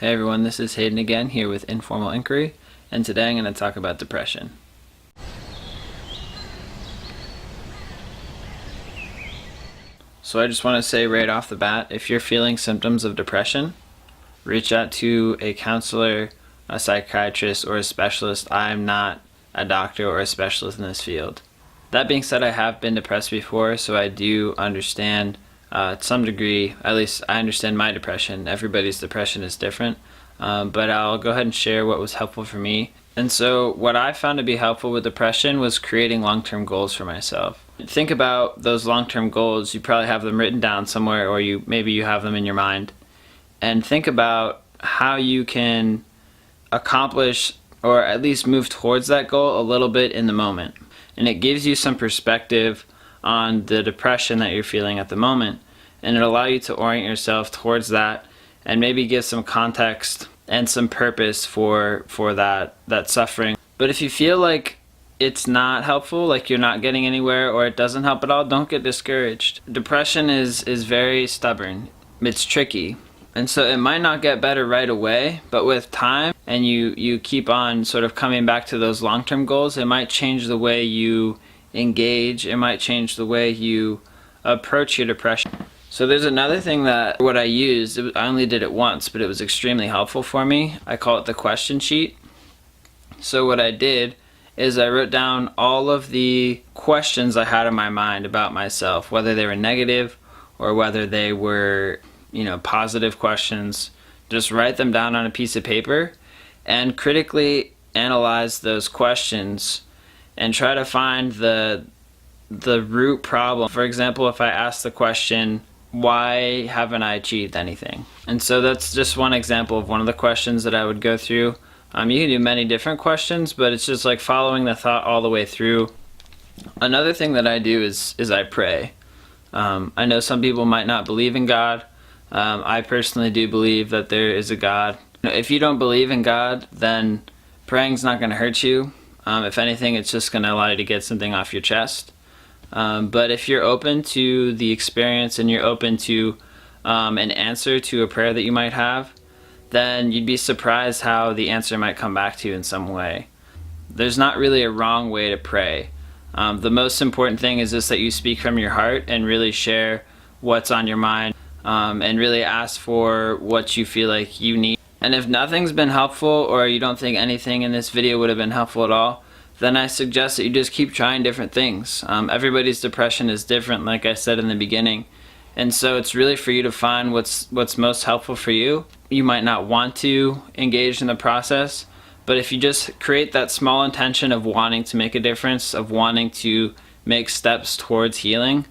Hey everyone, this is Hayden again here with Informal Inquiry, and today I'm going to talk about depression. So I just want to say right off the bat, if you're feeling symptoms of depression, reach out to a counselor, a psychiatrist, or a specialist. I'm not a doctor or a specialist in this field. That being said, I have been depressed before, so I do understand to some degree, at least I understand my depression. Everybody's depression is different, but I'll go ahead and share what was helpful for me. And so what I found to be helpful with depression was creating long-term goals for myself. Think about those long-term goals. You probably have them written down somewhere, or maybe you have them in your mind. And think about how you can accomplish or at least move towards that goal a little bit in the moment. And it gives you some perspective on the depression that you're feeling at the moment, and it'll allow you to orient yourself towards that and maybe give some context and some purpose for that suffering. But if you feel like it's not helpful, like you're not getting anywhere, or it doesn't help at all, don't get discouraged. Depression is very stubborn. It's tricky. And so it might not get better right away, but with time and you keep on sort of coming back to those long-term goals, it might change the way you engage. It might change the way you approach your depression. So there's another thing that what I used, I only did it once, but it was extremely helpful for me. I call it the question sheet. So what I did is I wrote down all of the questions I had in my mind about myself, whether they were negative or whether they were, positive questions. Just write them down on a piece of paper and critically analyze those questions and try to find the root problem. For example, if I ask the question, why haven't I achieved anything? And so that's just one example of one of the questions that I would go through. You can do many different questions, but it's just like following the thought all the way through. Another thing that I do is I pray. I know some people might not believe in God. I personally do believe that there is a God. If you don't believe in God, then praying's not going to hurt you. If anything, it's just going to allow you to get something off your chest. But if you're open to the experience and you're open to an answer to a prayer that you might have, then you'd be surprised how the answer might come back to you in some way. There's not really a wrong way to pray. The most important thing is just that you speak from your heart and really share what's on your mind, and really ask for what you feel like you need. And if nothing's been helpful, or you don't think anything in this video would have been helpful at all, then I suggest that you just keep trying different things. Everybody's depression is different, like I said in the beginning. And so it's really for you to find what's most helpful for you. You might not want to engage in the process, but if you just create that small intention of wanting to make a difference, of wanting to make steps towards healing,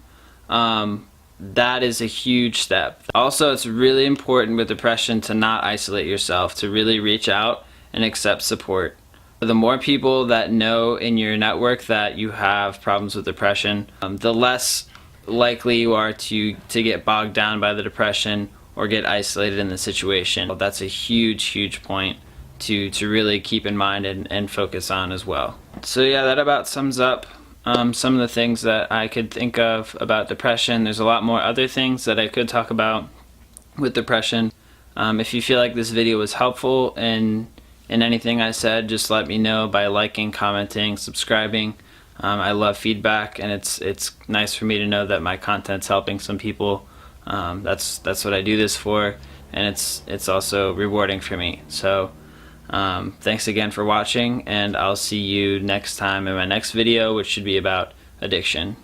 that is a huge step. Also, it's really important with depression to not isolate yourself, to really reach out and accept support. The more people that know in your network that you have problems with depression, the less likely you are to get bogged down by the depression or get isolated in the situation. That's a huge point to really keep in mind and focus on as well. So yeah, that about sums up some of the things that I could think of about depression. There's a lot more other things that I could talk about with depression. If you feel like this video was helpful in anything I said, just let me know by liking, commenting, subscribing. I love feedback, and it's nice for me to know that my content's helping some people. That's what I do this for, and it's also rewarding for me. So thanks again for watching, and I'll see you next time in my next video, which should be about addiction.